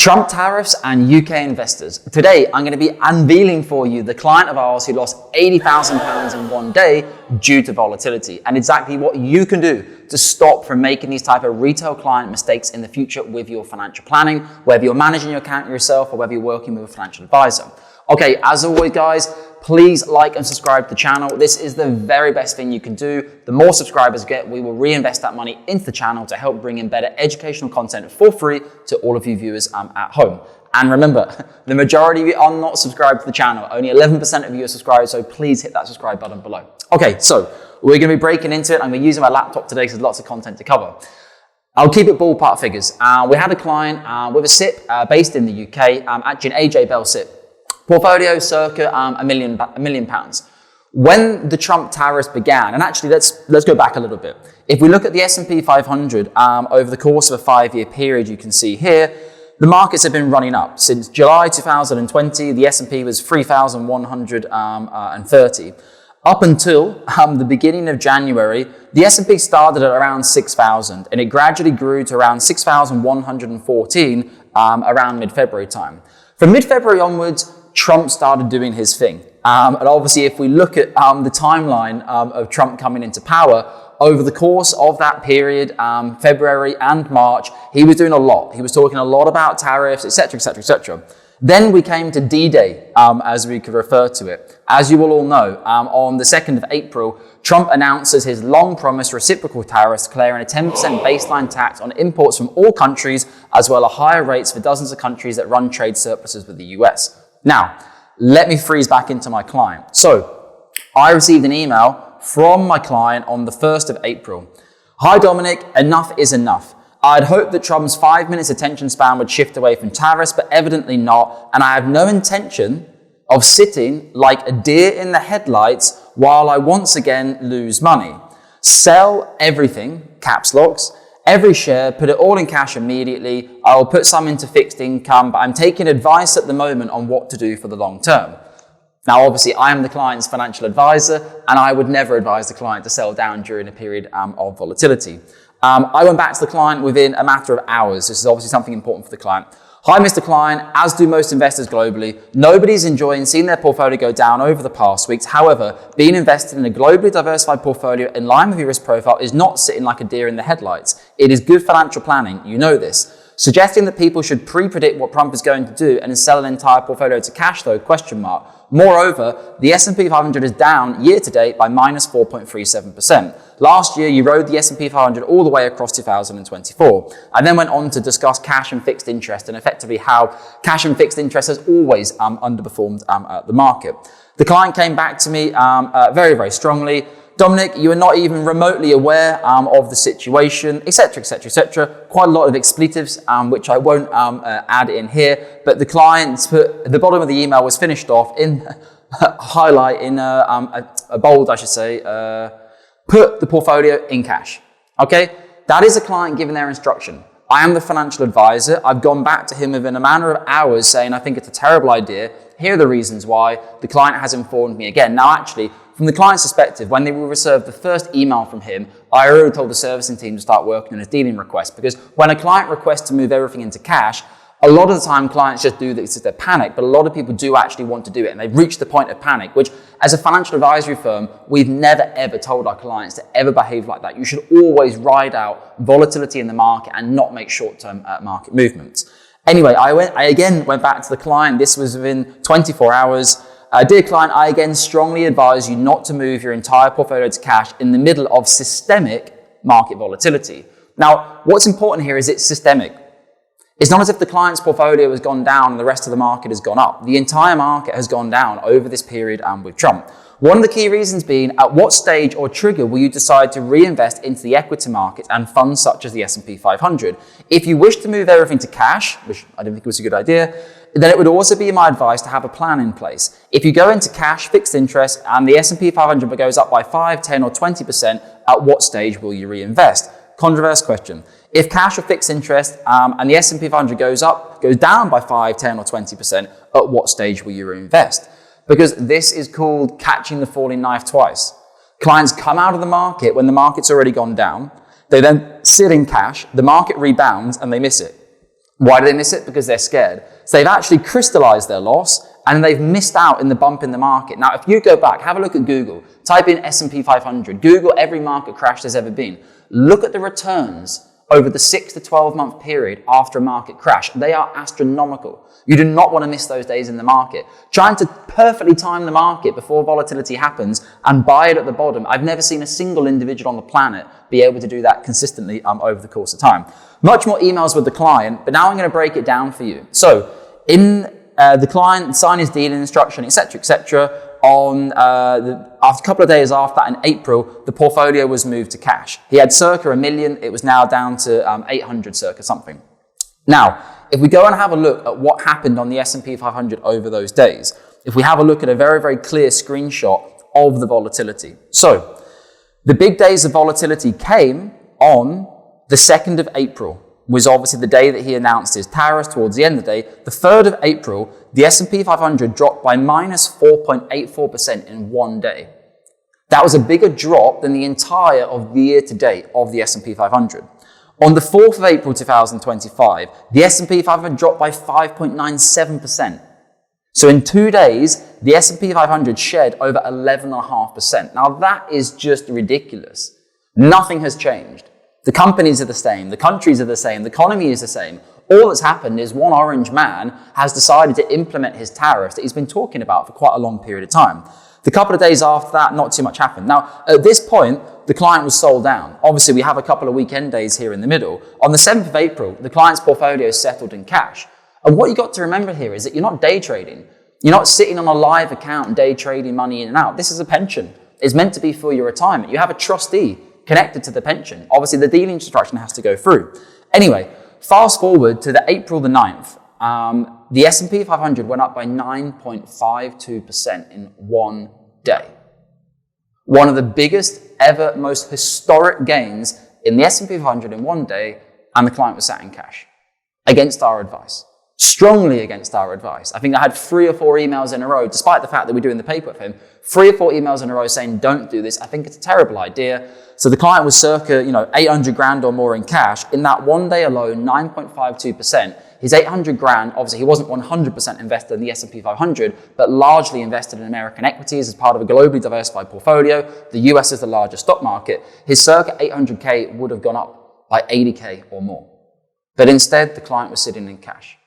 Trump tariffs and UK investors. Today, I'm going to be unveiling for you the client of ours who lost £80,000 in one day due to volatility, and exactly what you can do to stop from making these type of retail client mistakes in the future with your financial planning, whether you're managing your account yourself or whether you're working with a financial advisor. Okay, as always, guys, please like and subscribe to the channel. This is the very best thing you can do. The more subscribers get, we will reinvest that money into the channel to help bring in better educational content for free to all of you viewers at home. And remember, the majority of you are not subscribed to the channel. Only 11% of you are subscribed, so please hit that subscribe button below. Okay, so we're going to be breaking into it. I'm going to be using my laptop today because there's lots of content to cover. I'll keep it ballpark figures. We had a client with a SIPP based in the UK, actually an AJ Bell SIPP. Portfolio circa £1 million. When the Trump tariffs began, and actually let's go back a little bit. If we look at the S&P 500 over the course of a 5-year period, you can see here, the markets have been running up. Since July 2020, the S&P was 3,130. Up until the beginning of January, the S&P started at around 6,000, and it gradually grew to around 6,114 around mid-February time. From mid-February onwards, Trump started doing his thing. And obviously, if we look at the timeline of Trump coming into power, over the course of that period, February and March, he was doing a lot. He was talking a lot about tariffs, etc., etc., etc. Then we came to D-Day, as we could refer to it. As you will all know, on the 2nd of April, Trump announces his long-promised reciprocal tariffs, declaring a 10% baseline tax on imports from all countries, as well as higher rates for dozens of countries that run trade surpluses with the US. Now, let me freeze back into my client. So, I received an email from my client on the 1st of April. Hi Dominic, enough is enough. I'd hoped that Trump's 5 minutes attention span would shift away from tariffs, but evidently not, and I have no intention of sitting like a deer in the headlights while I once again lose money. Sell everything, caps locks, every share, put it all in cash immediately. I will put some into fixed income, but I'm taking advice at the moment on what to do for the long term. Now, obviously, I am the client's financial advisor, and I would never advise the client to sell down during a period of volatility. I went back to the client within a matter of hours. This is obviously something important for the client. Hi, Mr. Client. As do most investors globally, nobody's enjoying seeing their portfolio go down over the past weeks. However, being invested in a globally diversified portfolio in line with your risk profile is not sitting like a deer in the headlights. It is good financial planning. You know this. Suggesting that people should pre-predict what Trump is going to do and sell an entire portfolio to cash, though, question mark. Moreover, the S&P 500 is down year to date by minus 4.37%. Last year, you rode the S&P 500 all the way across 2024. I then went on to discuss cash and fixed interest and effectively how cash and fixed interest has always underperformed the market. The client came back to me very, very strongly. Dominic, you are not even remotely aware of the situation, etc., etc., etc. Quite a lot of expletives, which I won't add in here, but the clients put, the bottom of the email was finished off in highlight, in a bold, I should say, put the portfolio in cash. Okay? That is a client giving their instruction. I am the financial advisor. I've gone back to him within a matter of hours saying, I think it's a terrible idea. Here are the reasons why. The client has informed me again. Now, actually, from the client's perspective, when they will receive the first email from him, I already told the servicing team to start working on a dealing request, because when a client requests to move everything into cash, a lot of the time clients just do this because they panic, but a lot of people do actually want to do it, and they've reached the point of panic, which as a financial advisory firm, we've never ever told our clients to ever behave like that. You should always ride out volatility in the market and not make short-term market movements. Anyway, I again went back to the client. This was within 24 hours. Dear client, I again strongly advise you not to move your entire portfolio to cash in the middle of systemic market volatility. Now, what's important here is it's systemic. It's not as if the client's portfolio has gone down and the rest of the market has gone up. The entire market has gone down over this period with Trump. One of the key reasons being, at what stage or trigger will you decide to reinvest into the equity market and funds such as the S&P 500? If you wish to move everything to cash, which I don't think was a good idea, then it would also be my advice to have a plan in place. If you go into cash, fixed interest, and the S&P 500 goes up by 5, 10, or 20%, at what stage will you reinvest? Controversial question. If cash or fixed interest and the S&P 500 goes down by 5, 10, or 20%, at what stage will you reinvest? Because this is called catching the falling knife twice. Clients come out of the market when the market's already gone down. They then sit in cash, the market rebounds, and they miss it. Why do they miss it? Because they're scared. So they've actually crystallized their loss and they've missed out in the bump in the market. Now, if you go back, have a look at Google, type in S&P 500, Google every market crash there's ever been. Look at the returns over the 6 to 12 month period after a market crash. They are astronomical. You do not want to miss those days in the market. Trying to perfectly time the market before volatility happens and buy it at the bottom. I've never seen a single individual on the planet be able to do that consistently over the course of time. Much more emails with the client, but now I'm going to break it down for you. So in the client signed his deal instruction, etc., on after a couple of days after that in April, the portfolio was moved to cash. He had circa $1 million. It was now down to 800 circa something. Now, if we go and have a look at what happened on the S&P 500 over those days, if we have a look at a very, very clear screenshot of the volatility. So the big days of volatility came on the 2nd of April, was obviously the day that he announced his tariffs towards the end of the day. The 3rd of April, the S&P 500 dropped by minus 4.84% in one day. That was a bigger drop than the entire of the year to date of the S&P 500. On the 4th of April 2025, the S&P 500 dropped by 5.97%. So in 2 days, the S&P 500 shed over 11.5%. Now that is just ridiculous. Nothing has changed. The companies are the same, the countries are the same, the economy is the same. All that's happened is one orange man has decided to implement his tariffs that he's been talking about for quite a long period of time. The couple of days after that, not too much happened. Now, at this point, the client was sold down. Obviously, we have a couple of weekend days here in the middle. On the 7th of April, the client's portfolio settled in cash. And what you got to remember here is that you're not day trading. You're not sitting on a live account and day trading money in and out. This is a pension. It's meant to be for your retirement. You have a trustee connected to the pension. Obviously, the dealing instruction has to go through. Anyway, fast forward to the April the 9th. The S&P 500 went up by 9.52% in one day. One of the biggest ever, most historic gains in the S&P 500 in one day, and the client was sat in cash. Against our advice. Strongly against our advice. I think I had 3 or 4 emails in a row, despite the fact that we're doing the paper for him, 3 or 4 emails in a row saying, don't do this. I think it's a terrible idea. So the client was circa, 800 grand or more in cash. In that one day alone, 9.52%. His 800 grand, obviously he wasn't 100% invested in the S&P 500, but largely invested in American equities as part of a globally diversified portfolio. The US is the largest stock market. His circa 800K would have gone up by 80K or more. But instead, the client was sitting in cash.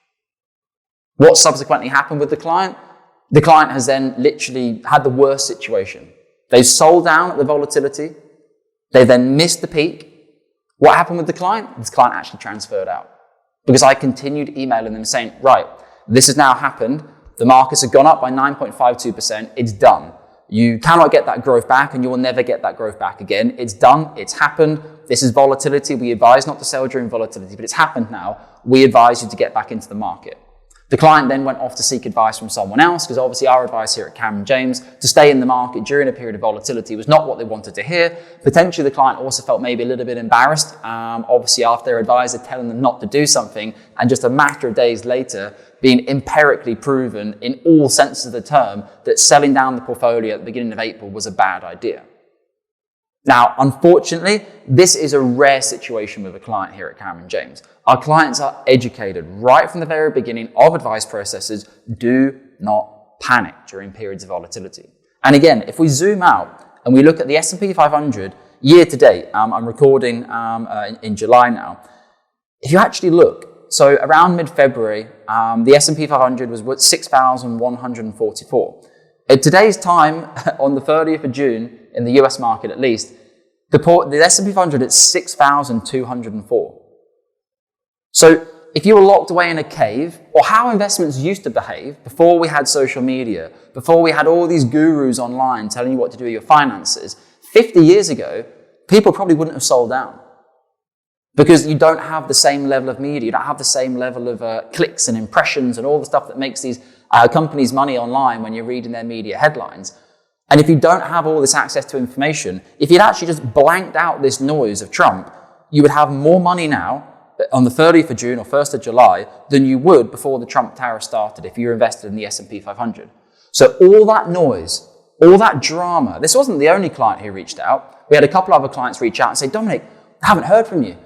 What subsequently happened with the client? The client has then literally had the worst situation. They sold down at the volatility. They then missed the peak. What happened with the client? This client actually transferred out. Because I continued emailing them saying, right, this has now happened. The markets have gone up by 9.52%. It's done. You cannot get that growth back and you will never get that growth back again. It's done. It's happened. This is volatility. We advise not to sell during volatility, but it's happened now. We advise you to get back into the market. The client then went off to seek advice from someone else because obviously our advice here at Cameron James to stay in the market during a period of volatility was not what they wanted to hear. Potentially the client also felt maybe a little bit embarrassed, obviously after their advisor telling them not to do something and just a matter of days later being empirically proven in all senses of the term that selling down the portfolio at the beginning of April was a bad idea. Now, unfortunately, this is a rare situation with a client here at Cameron James. Our clients are educated right from the very beginning of advice processes. Do not panic during periods of volatility. And again, if we zoom out and we look at the S&P 500 year to date, I'm recording in July now. If you actually look, so around mid-February, the S&P 500 was 6,144. At today's time, on the 30th of June, in the US market at least, the S&P 500 is 6,204. So if you were locked away in a cave, or how investments used to behave before we had social media, before we had all these gurus online telling you what to do with your finances, 50 years ago, people probably wouldn't have sold down. Because you don't have the same level of media, you don't have the same level of clicks and impressions and all the stuff that makes these companies money online when you're reading their media headlines. And if you don't have all this access to information, if you'd actually just blanked out this noise of Trump, you would have more money now on the 30th of June or 1st of July than you would before the Trump tariff started if you were invested in the S&P 500. So all that noise, all that drama, this wasn't the only client who reached out. We had a couple other clients reach out and say, Dominic, I haven't heard from you.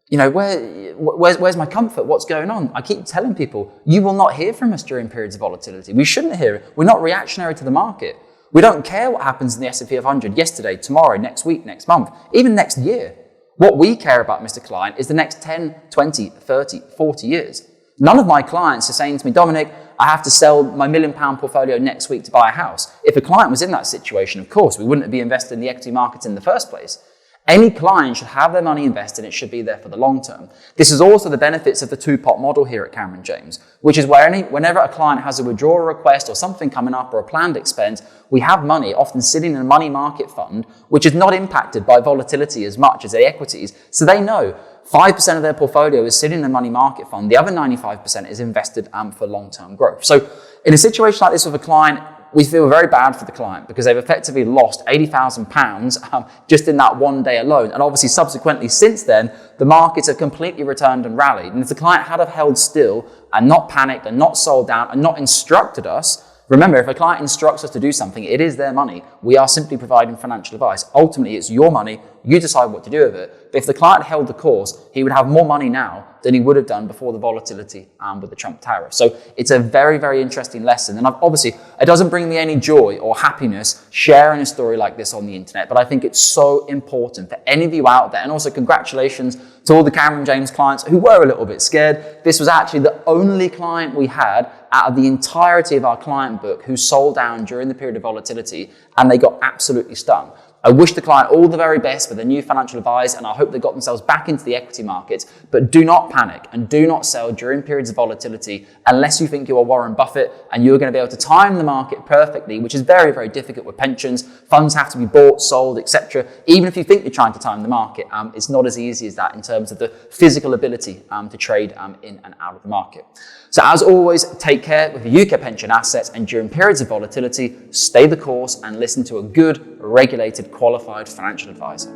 where's my comfort? What's going on? I keep telling people, you will not hear from us during periods of volatility. We shouldn't hear it. We're not reactionary to the market. We don't care what happens in the S&P 500 yesterday, tomorrow, next week, next month, even next year. What we care about, Mr. Client, is the next 10, 20, 30, 40 years. None of my clients are saying to me, Dominic, I have to sell my £1 million portfolio next week to buy a house. If a client was in that situation, of course, we wouldn't be invested in the equity markets in the first place. Any client should have their money invested and it should be there for the long term. This is also the benefits of the two-pot model here at Cameron James, which is where whenever a client has a withdrawal request or something coming up or a planned expense, we have money often sitting in a money market fund, which is not impacted by volatility as much as the equities. So they know 5% of their portfolio is sitting in a money market fund. The other 95% is invested for long-term growth. So in a situation like this with a client, we feel very bad for the client because they've effectively lost £80,000 just in that one day alone. And obviously, subsequently, since then, the markets have completely returned and rallied. And if the client had have held still and not panicked and not sold down and not instructed us, remember, if a client instructs us to do something, it is their money. We are simply providing financial advice. Ultimately, it's your money. You decide what to do with it. But if the client held the course, he would have more money now than he would have done before the volatility with the Trump tariff. So it's a very, very interesting lesson. And obviously, it doesn't bring me any joy or happiness sharing a story like this on the internet, but I think it's so important for any of you out there. And also congratulations to all the Cameron James clients who were a little bit scared. This was actually the only client we had out of the entirety of our client book who sold down during the period of volatility, and they got absolutely stung. I wish the client all the very best for their new financial advice, and I hope they got themselves back into the equity markets. But do not panic and do not sell during periods of volatility unless you think you are Warren Buffett and you're going to be able to time the market perfectly, which is very, very difficult with pensions. Funds have to be bought, sold, etc. Even if you think you're trying to time the market, it's not as easy as that in terms of the physical ability to trade in and out of the market. So as always, take care with your UK pension assets, and during periods of volatility, stay the course and listen to a good, regulated, qualified financial advisor.